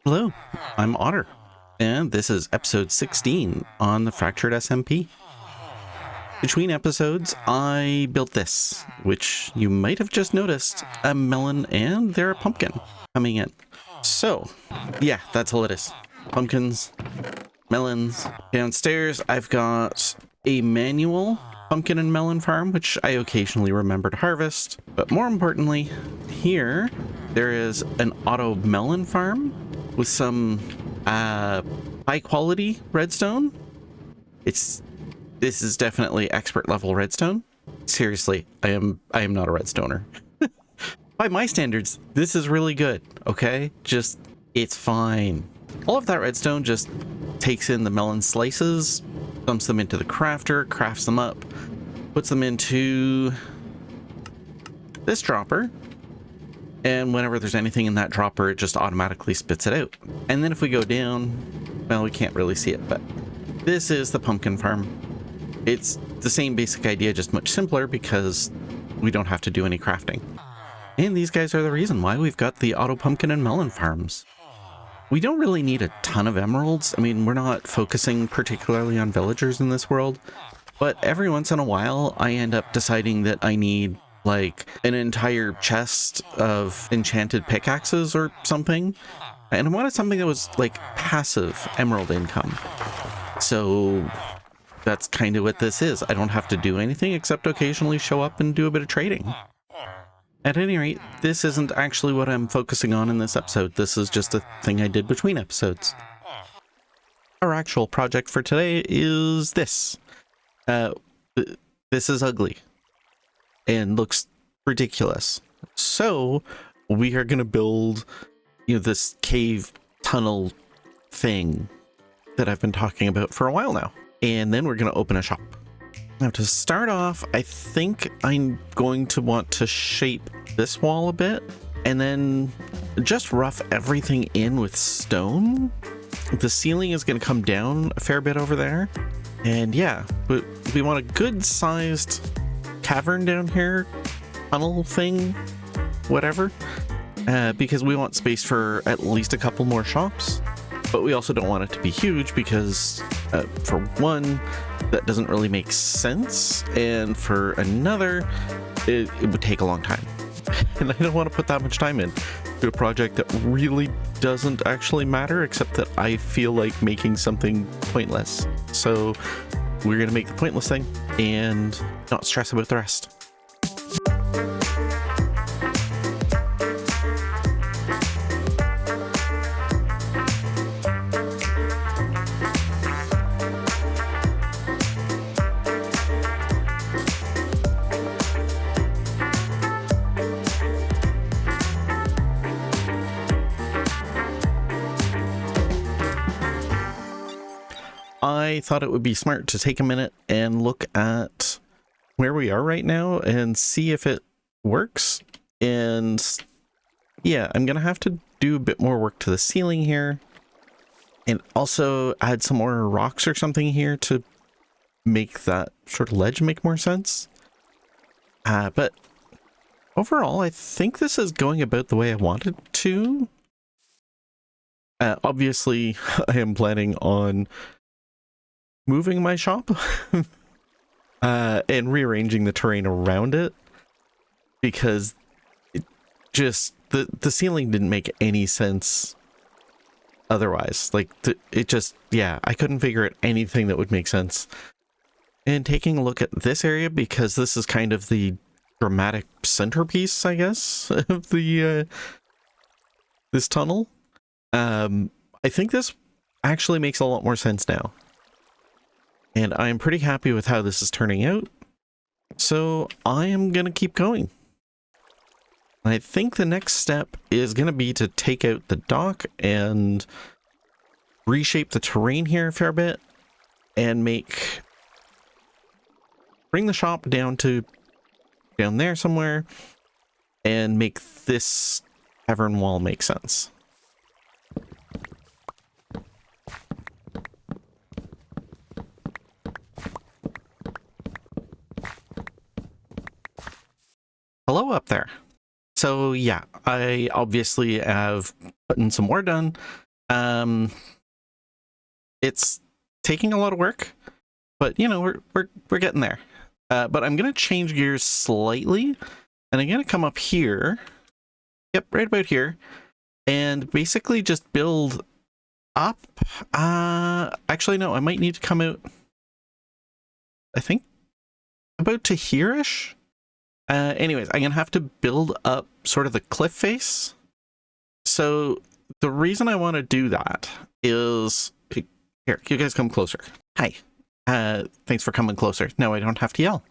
Hello, I'm Otter, and this is episode 16 on the Fractured SMP. Between episodes, I built this, which you might have just noticed, a melon and there a pumpkin coming in. So, yeah, that's all it is. Pumpkins, melons. Downstairs, I've got a manual pumpkin and melon farm, which I occasionally remember to harvest. But more importantly, here, there is an auto melon farm with some high quality redstone. This is definitely expert level redstone. Seriously, I am not a redstoner. By my standards, this is really good, okay? Just, it's fine. All of that redstone just takes in the melon slices, dumps them into the crafter, crafts them up, puts them into this dropper, and whenever there's anything in that dropper, it just automatically spits it out. And then if we go down, well, we can't really see it, but this is the pumpkin farm. It's the same basic idea, just much simpler because we don't have to do any crafting. And these guys are the reason why we've got the auto pumpkin and melon farms. We don't really need a ton of emeralds. I mean, we're not focusing particularly on villagers in this world, but every once in a while I end up deciding that I need like an entire chest of enchanted pickaxes or something. And I wanted something that was like passive emerald income. So that's kind of what this is. I don't have to do anything except occasionally show up and do a bit of trading. At any rate, this isn't actually what I'm focusing on in this episode. This is just a thing I did between episodes. Our actual project for today is this. This is ugly and looks ridiculous. So we are going to build, this cave tunnel thing that I've been talking about for a while now. And then we're going to open a shop. Now to start off, I think I'm going to want to shape this wall a bit and then just rough everything in with stone. The ceiling is going to come down a fair bit over there. And yeah, we want a good sized cavern down here, tunnel thing, whatever, because we want space for at least a couple more shops. But we also don't want it to be huge because for one, that doesn't really make sense. And for another, it would take a long time. And I don't want to put that much time in to a project that really doesn't actually matter, except that I feel like making something pointless. So we're going to make the pointless thing and not stress about the rest. I thought it would be smart to take a minute and look at where we are right now and see if it works. And yeah, I'm gonna have to do a bit more work to the ceiling here and also add some more rocks or something here to make that sort of ledge make more sense. But overall, I think this is going about the way I wanted to. Obviously, I am planning on moving my shop and rearranging the terrain around it because it just the ceiling didn't make any sense otherwise. Like it just, yeah, I couldn't figure out anything that would make sense. And taking a look at this area, because this is kind of the dramatic centerpiece, I guess, of the this tunnel, I think this actually makes a lot more sense now. And I'm pretty happy with how this is turning out. So I am going to keep going. I think the next step is going to be to take out the dock and reshape the terrain here a fair bit and bring the shop down there somewhere and make this cavern wall make sense. Hello up there. So yeah, I obviously have gotten some more done It's taking a lot of work, but you know, we're getting there. But I'm gonna change gears slightly, and I'm gonna come up here. Yep, right about here, and basically just build up. Actually, no, I might need to come out, I think, about to here-ish. Anyways, I'm gonna have to build up sort of the cliff face. So the reason I want to do that is, here, you guys come closer. Hi. Thanks for coming closer. Now I don't have to yell.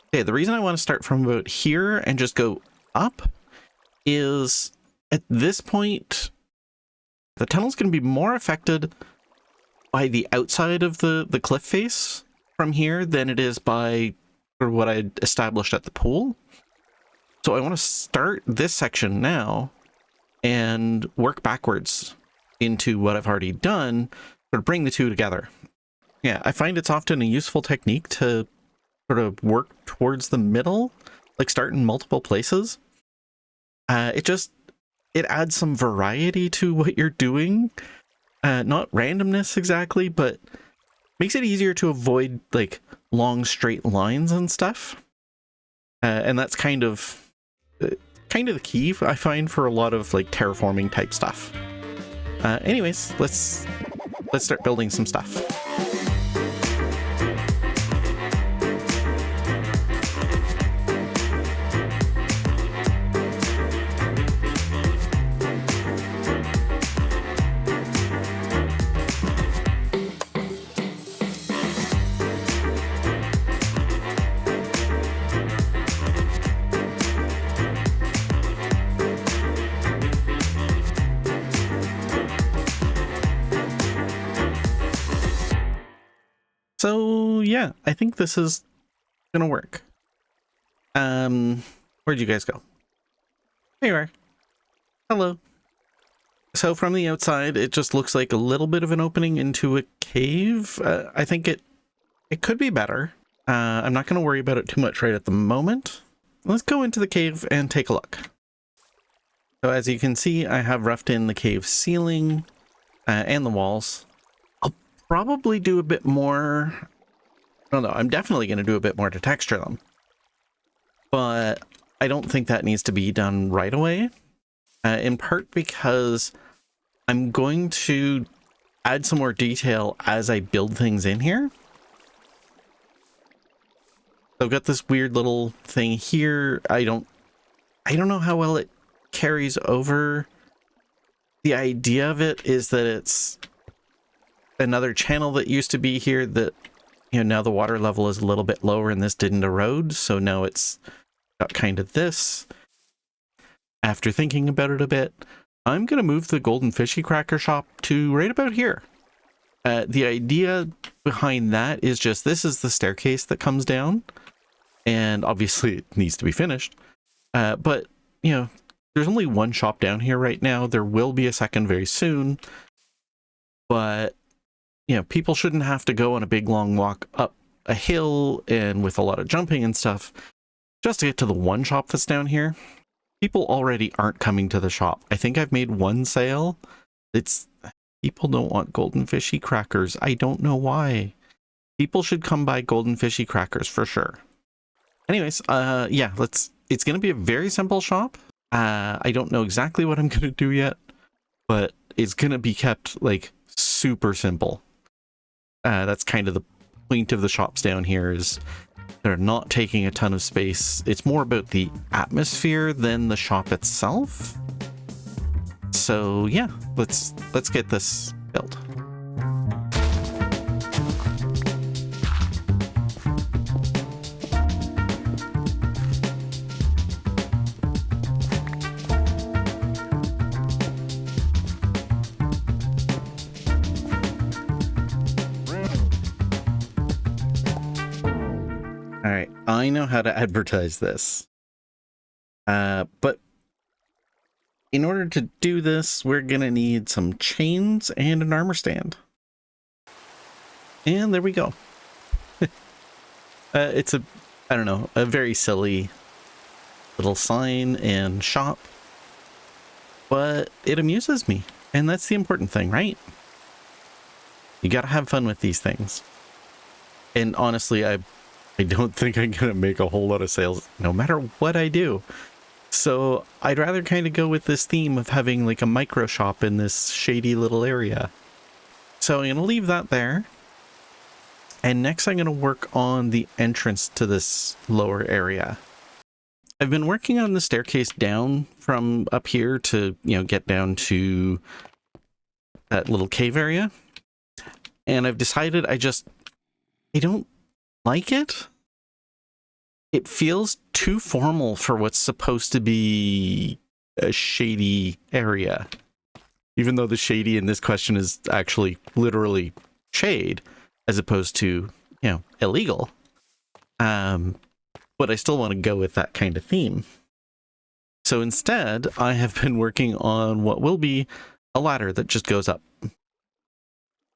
Okay, the reason I want to start from about here and just go up is at this point, the tunnel's going to be more affected by the outside of the cliff face from here than it is by what I established at the pool. So I want to start this section now and work backwards into what I've already done, or bring the two together. Yeah, I find it's often a useful technique to sort of work towards the middle, like start in multiple places. It adds some variety to what you're doing. Not randomness exactly, but makes it easier to avoid like long straight lines and stuff. And that's kind of the key, I find, for a lot of like terraforming type stuff. Anyways, let's start building some stuff. So yeah, I think this is gonna work. Where'd you guys go? There you are. Hello. So from the outside, it just looks like a little bit of an opening into a cave. I think it could be better. I'm not gonna worry about it too much right at the moment. Let's go into the cave and take a look. So as you can see, I have roughed in the cave ceiling and the walls. Probably do a bit more. I don't know. I'm definitely going to do a bit more to texture them, but I don't think that needs to be done right away. In part because I'm going to add some more detail as I build things in here. So I've got this weird little thing here. I don't know how well it carries over. The idea of it is that it's another channel that used to be here that, you know, now the water level is a little bit lower and this didn't erode, so now it's got kind of this. After thinking about it a bit, I'm going to move the golden fishy cracker shop to right about here. The idea behind that is just, this is the staircase that comes down, and obviously it needs to be finished. But, you know, there's only one shop down here right now. There will be a second very soon, but you know, people shouldn't have to go on a big long walk up a hill and with a lot of jumping and stuff just to get to the one shop that's down here. People already aren't coming to the shop. I think I've made one sale. People don't want golden fishy crackers. I don't know why. People should come buy golden fishy crackers for sure. Anyways, yeah, it's going to be a very simple shop. I don't know exactly what I'm going to do yet, but it's going to be kept like super simple. That's kind of the point of the shops down here, is they're not taking a ton of space. It's more about the atmosphere than the shop itself. So yeah, let's get this built. All right, I know how to advertise this. But in order to do this, we're gonna need some chains and an armor stand. And there we go. It's I don't know, a very silly little sign and shop, but it amuses me. And that's the important thing, right? You gotta have fun with these things. And honestly, I don't think I'm gonna make a whole lot of sales no matter what I do. So I'd rather kind of go with this theme of having like a micro shop in this shady little area. So I'm gonna leave that there. And next I'm gonna work on the entrance to this lower area. I've been working on the staircase down from up here to, you know, get down to that little cave area. And I've decided I don't like it. It feels too formal for what's supposed to be a shady area. Even though the shady in this question is actually literally shade, as opposed to, you know, illegal. But I still want to go with that kind of theme. So instead, I have been working on what will be a ladder that just goes up.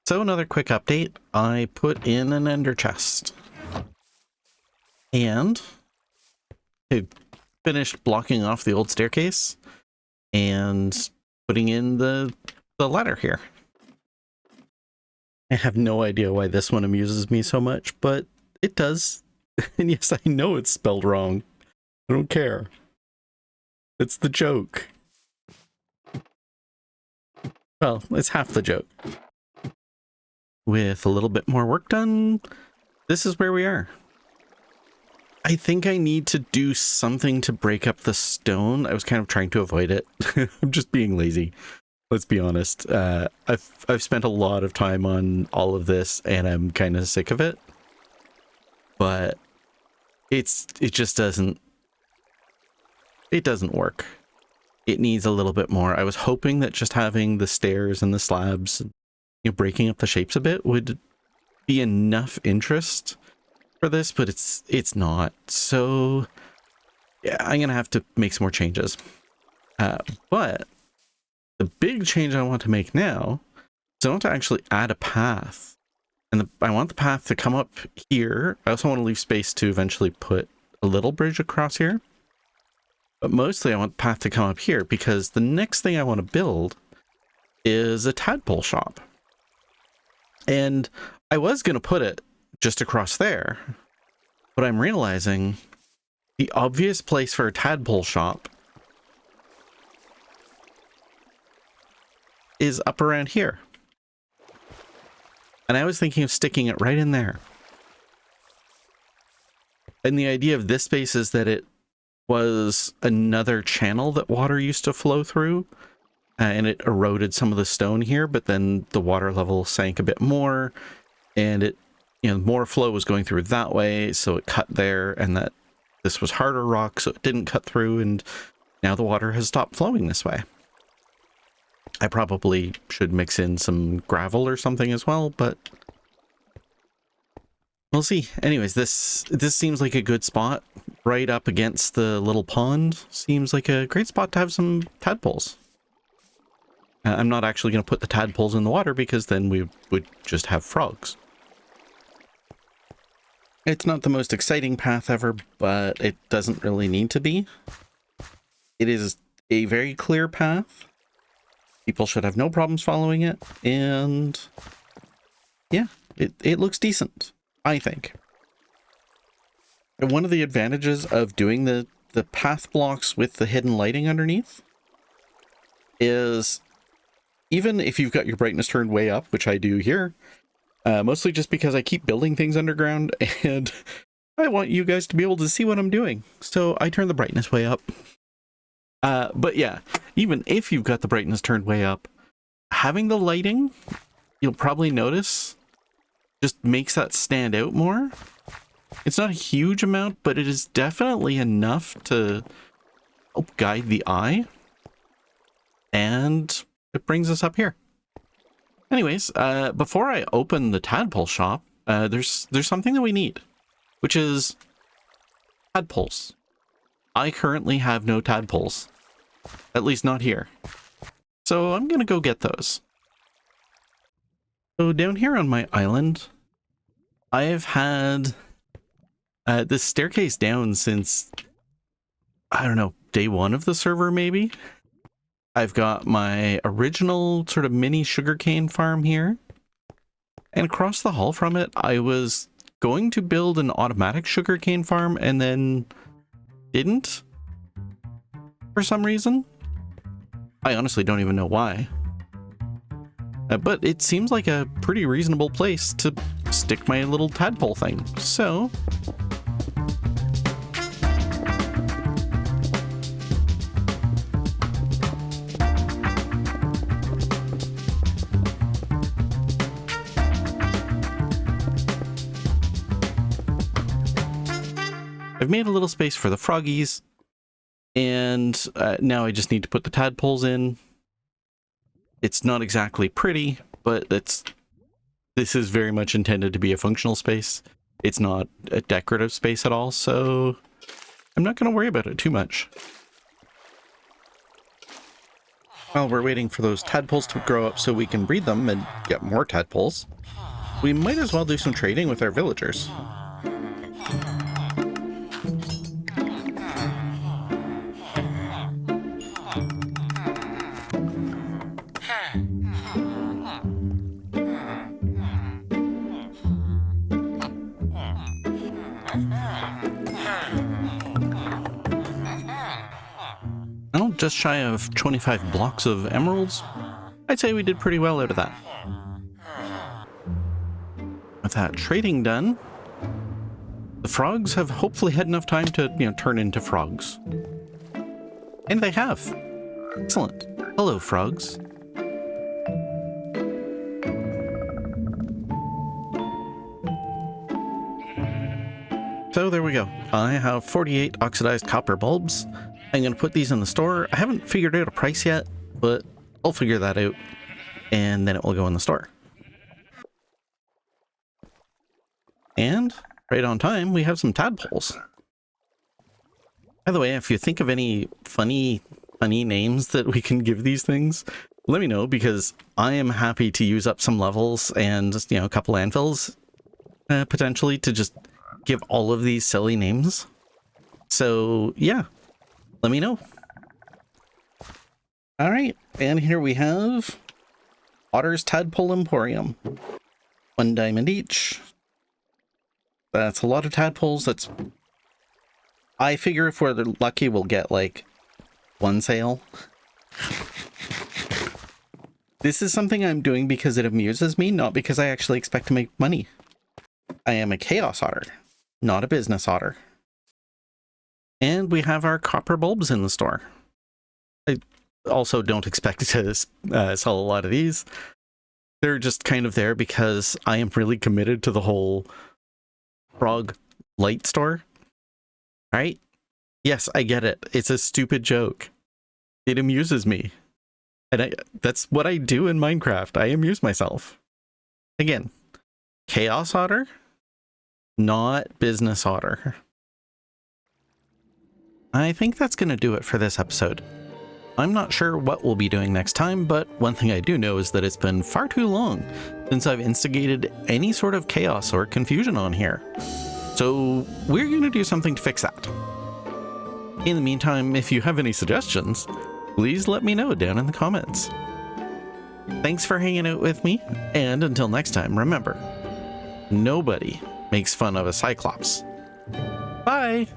So another quick update, I put in an ender chest. And I finished blocking off the old staircase and putting in the ladder here. I have no idea why this one amuses me so much, but it does. And yes, I know it's spelled wrong. I don't care. It's the joke. Well, it's half the joke. With a little bit more work done, this is where we are. I think I need to do something to break up the stone. I was kind of trying to avoid it. I'm just being lazy. Let's be honest. I've spent a lot of time on all of this and I'm kind of sick of it. But it just doesn't work. It needs a little bit more. I was hoping that just having the stairs and the slabs, you know, breaking up the shapes a bit would be enough interest for this, but it's not. So yeah, I'm gonna have to make some more changes. But the big change I want to make now is I want to actually add a path. And I want the path to come up here. I also want to leave space to eventually put a little bridge across here. But mostly I want the path to come up here because the next thing I want to build is a tadpole shop. And I was going to put it just across there. But I'm realizing the obvious place for a tadpole shop is up around here. And I was thinking of sticking it right in there. And the idea of this space is that it was another channel that water used to flow through. And it eroded some of the stone here, but then the water level sank a bit more. And it, you know, more flow was going through that way, so it cut there. And that this was harder rock, so it didn't cut through. And now the water has stopped flowing this way. I probably should mix in some gravel or something as well, but we'll see. Anyways, this seems like a good spot right up against the little pond. Seems like a great spot to have some tadpoles. I'm not actually going to put the tadpoles in the water because then we would just have frogs. It's not the most exciting path ever, but it doesn't really need to be. It is a very clear path. People should have no problems following it, and yeah, it looks decent, I think. And one of the advantages of doing the path blocks with the hidden lighting underneath is even if you've got your brightness turned way up, which I do here, mostly just because I keep building things underground and I want you guys to be able to see what I'm doing. So I turn the brightness way up. But yeah, even if you've got the brightness turned way up, having the lighting, you'll probably notice, just makes that stand out more. It's not a huge amount, but it is definitely enough to help guide the eye. And it brings us up here. Anyways, before I open the tadpole shop, there's something that we need, which is tadpoles. I currently have no tadpoles, at least not here. So I'm gonna go get those. So down here on my island, I've had this staircase down since, I don't know, day one of the server maybe? I've got my original sort of mini sugarcane farm here. And across the hall from it, I was going to build an automatic sugarcane farm and then didn't for some reason. I honestly don't even know why. But it seems like a pretty reasonable place to stick my little tadpole thing. So I've made a little space for the froggies, and now I just need to put the tadpoles in. It's not exactly pretty, but this is very much intended to be a functional space. It's not a decorative space at all, so I'm not going to worry about it too much. While we're waiting for those tadpoles to grow up so we can breed them and get more tadpoles, we might as well do some trading with our villagers. Well, just shy of 25 blocks of emeralds. I'd say we did pretty well out of that. With that trading done, the frogs have hopefully had enough time to, turn into frogs. And they have. Excellent. Hello, frogs. So there we go. I have 48 oxidized copper bulbs. I'm going to put these in the store. I haven't figured out a price yet, but I'll figure that out, and then it will go in the store. And right on time, we have some tadpoles. By the way, if you think of any funny names that we can give these things, let me know, because I am happy to use up some levels and just, a couple anvils, potentially, to just give all of these silly names. So, yeah. Let me know. All right, and here we have Otter's Tadpole Emporium. 1 diamond each. That's a lot of tadpoles. I figure if we're lucky, we'll get like 1 sale. This is something I'm doing because it amuses me, not because I actually expect to make money. I am a chaos otter, not a business otter. And we have our copper bulbs in the store. I also don't expect to sell a lot of these. They're just kind of there because I am really committed to the whole frog light store. All right? Yes, I get it. It's a stupid joke. It amuses me. And that's what I do in Minecraft. I amuse myself. Again, chaos otter, not business otter. I think that's going to do it for this episode. I'm not sure what we'll be doing next time, but one thing I do know is that it's been far too long since I've instigated any sort of chaos or confusion on here. So we're going to do something to fix that. In the meantime, if you have any suggestions, please let me know down in the comments. Thanks for hanging out with me, and until next time, remember, nobody makes fun of a Cyclops. Bye!